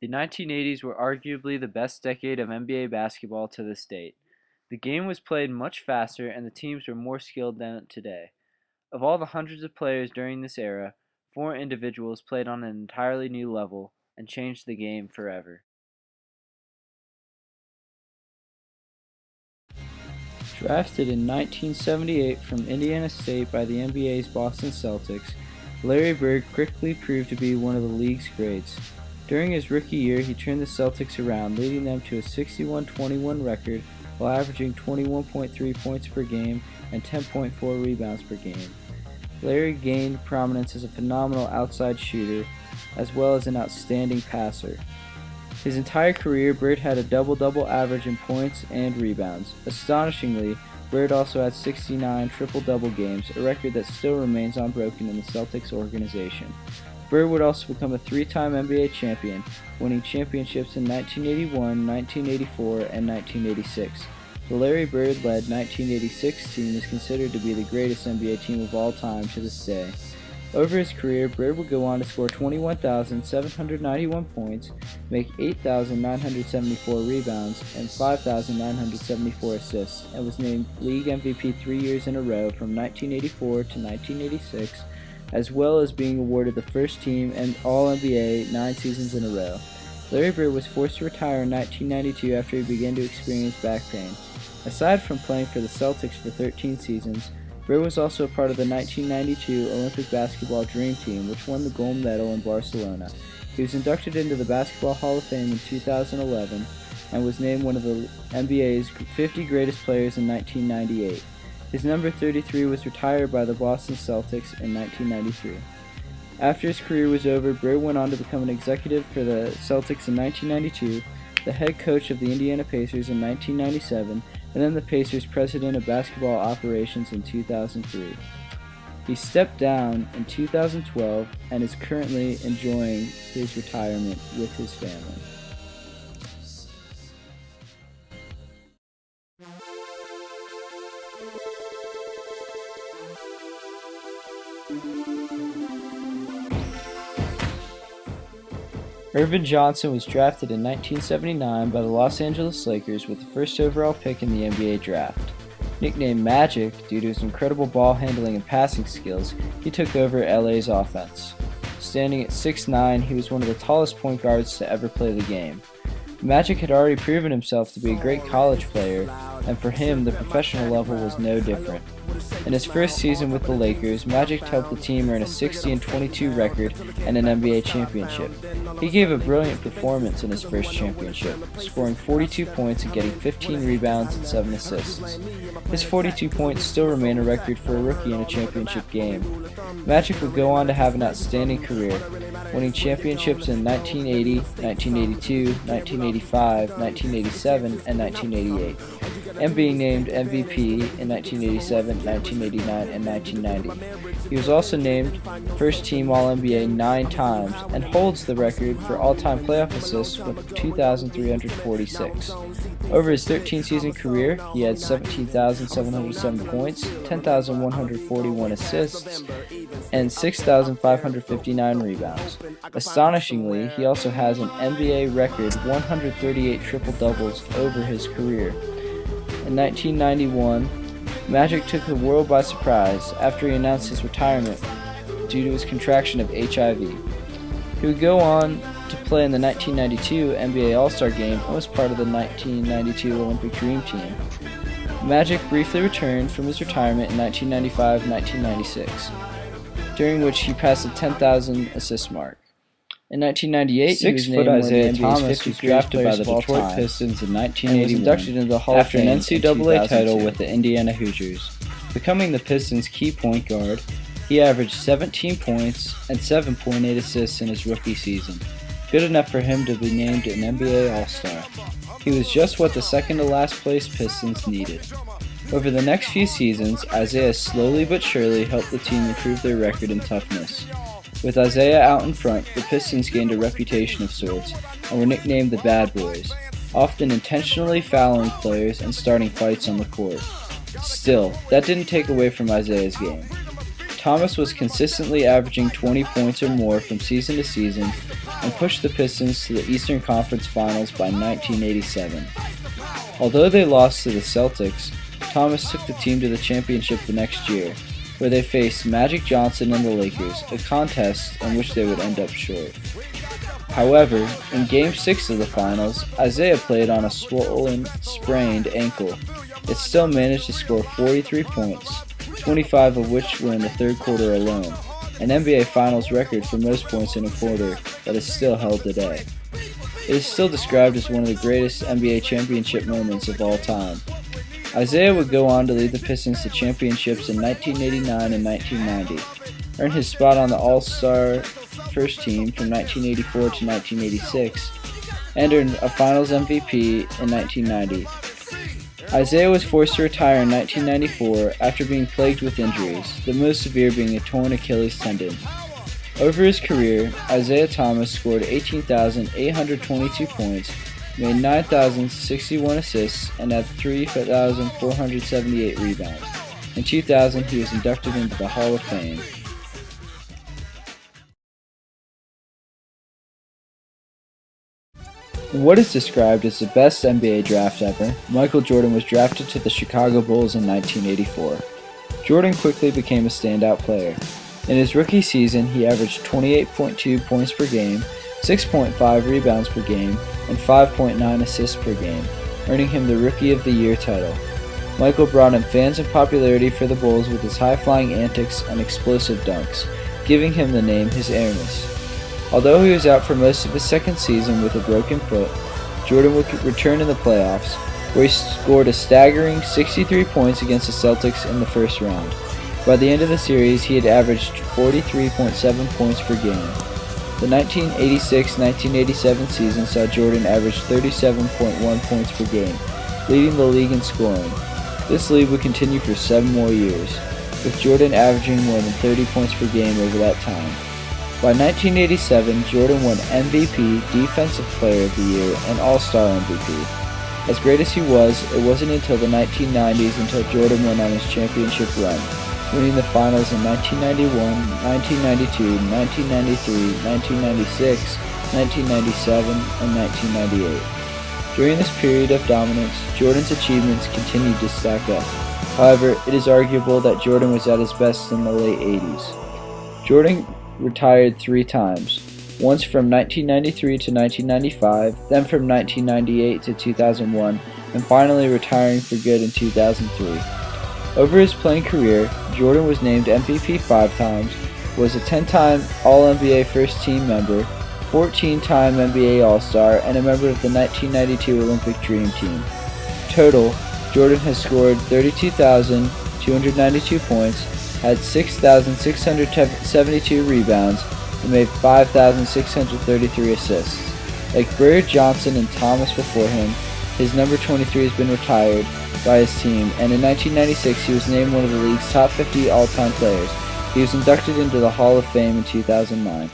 The 1980s were arguably the best decade of NBA basketball to this date. The game was played much faster and the teams were more skilled than today. Of all the hundreds of players during this era, four individuals played on an entirely new level and changed the game forever. Drafted in 1978 from Indiana State by the NBA's Boston Celtics, Larry Bird quickly proved to be one of the league's greats. During his rookie year, he turned the Celtics around, leading them to a 61-21 record while averaging 21.3 points per game and 10.4 rebounds per game. Larry gained prominence as a phenomenal outside shooter, as well as an outstanding passer. His entire career, Bird had a double-double average in points and rebounds. Astonishingly, Bird also had 69 triple-double games, a record that still remains unbroken in the Celtics organization. Bird would also become a three-time NBA champion, winning championships in 1981, 1984, and 1986. The Larry Bird-led 1986 team is considered to be the greatest NBA team of all time to this day. Over his career, Bird would go on to score 21,791 points, make 8,974 rebounds, and 5,974 assists, and was named League MVP 3 years in a row from 1984 to 1986, as well as being awarded the first team and All-NBA 9 seasons in a row. Larry Bird was forced to retire in 1992 after he began to experience back pain. Aside from playing for the Celtics for 13 seasons, Bird was also a part of the 1992 Olympic basketball Dream Team, which won the gold medal in Barcelona. He was inducted into the Basketball Hall of Fame in 2011 and was named one of the NBA's 50 greatest players in 1998. His number 33 was retired by the Boston Celtics in 1993. After his career was over, Bird went on to become an executive for the Celtics in 1992, the head coach of the Indiana Pacers in 1997, and then the Pacers' president of basketball operations in 2003. He stepped down in 2012 and is currently enjoying his retirement with his family. Irvin Johnson was drafted in 1979 by the Los Angeles Lakers with the first overall pick in the NBA draft. Nicknamed Magic due to his incredible ball handling and passing skills, he took over LA's offense. Standing at 6'9", he was one of the tallest point guards to ever play the game. Magic had already proven himself to be a great college player, and for him, the professional level was no different. In his first season with the Lakers, Magic helped the team earn a 60-22 record and an NBA championship. He gave a brilliant performance in his first championship, scoring 42 points and getting 15 rebounds and 7 assists. His 42 points still remain a record for a rookie in a championship game. Magic would go on to have an outstanding career, winning championships in 1980, 1982, 1985, 1987, and 1988, and being named MVP in 1987, 1989, and 1990. He was also named First Team All-NBA 9 times and holds the record for all-time playoff assists with 2,346. Over his 13-season career, he had 17,707 points, 10,141 assists, and 6,559 rebounds. Astonishingly, he also has an NBA record 138 triple-doubles over his career. In 1991, Magic took the world by surprise after he announced his retirement due to his contraction of HIV. He would go on to play in the 1992 NBA All-Star Game and was part of the 1992 Olympic Dream Team. Magic briefly returned from his retirement in 1995-1996, during which he passed the 10,000 assist mark. In 1998, he was named one of the NBA's 50 drafted by the Detroit Pistons in 1981 and was inducted into the Hall of Fame after an NCAA title with the Indiana Hoosiers. Becoming the Pistons' key point guard, he averaged 17 points and 7.8 assists in his rookie season, good enough for him to be named an NBA All-Star. He was just what the second-to-last place Pistons needed. Over the next few seasons, Isaiah slowly but surely helped the team improve their record and toughness. With Isaiah out in front, the Pistons gained a reputation of sorts and were nicknamed the Bad Boys, often intentionally fouling players and starting fights on the court. Still, that didn't take away from Isaiah's game. Thomas was consistently averaging 20 points or more from season to season, and pushed the Pistons to the Eastern Conference Finals by 1987. Although they lost to the Celtics, Thomas took the team to the championship the next year, where they faced Magic Johnson and the Lakers, a contest in which they would end up short. However, in Game 6 of the finals, Isaiah played on a swollen, sprained ankle, yet still managed to score 43 points, 25 of which were in the third quarter alone, an NBA Finals record for most points in a quarter that is still held today. It is still described as one of the greatest NBA championship moments of all time. Isaiah would go on to lead the Pistons to championships in 1989 and 1990, earn his spot on the All-Star First Team from 1984 to 1986, and earned a Finals MVP in 1990. Isaiah was forced to retire in 1994 after being plagued with injuries, the most severe being a torn Achilles tendon. Over his career, Isaiah Thomas scored 18,822 points, made 9,061 assists, and had 3,478 rebounds. In 2000, he was inducted into the Hall of Fame. In what is described as the best NBA draft ever, Michael Jordan was drafted to the Chicago Bulls in 1984. Jordan quickly became a standout player. In his rookie season, he averaged 28.2 points per game, 6.5 rebounds per game, and 5.9 assists per game, earning him the Rookie of the Year title. Michael brought in fans and popularity for the Bulls with his high-flying antics and explosive dunks, giving him the name his Airness. Although he was out for most of his second season with a broken foot, Jordan would return in the playoffs, where he scored a staggering 63 points against the Celtics in the first round. By the end of the series, he had averaged 43.7 points per game. The 1986-1987 season saw Jordan average 37.1 points per game, leading the league in scoring. This lead would continue for 7 more years, with Jordan averaging more than 30 points per game over that time. By 1987, Jordan won MVP, Defensive Player of the Year, and All-Star MVP. As great as he was, it wasn't until the 1990s until Jordan went on his championship run, winning the finals in 1991, 1992, 1993, 1996, 1997, and 1998. During this period of dominance, Jordan's achievements continued to stack up. However, it is arguable that Jordan was at his best in the late 80s. Jordan retired 3 times, once from 1993 to 1995, then from 1998 to 2001, and finally retiring for good in 2003. Over his playing career, Jordan was named MVP 5 times, was a 10-time All-NBA First Team member, 14-time NBA All-Star, and a member of the 1992 Olympic Dream Team. Total, Jordan has scored 32,292 points, had 6,672 rebounds, and made 5,633 assists. Like Bird, Johnson, and Thomas before him, his number 23 has been retired by his team, and in 1996 he was named one of the league's top 50 all-time players. He was inducted into the Hall of Fame in 2009.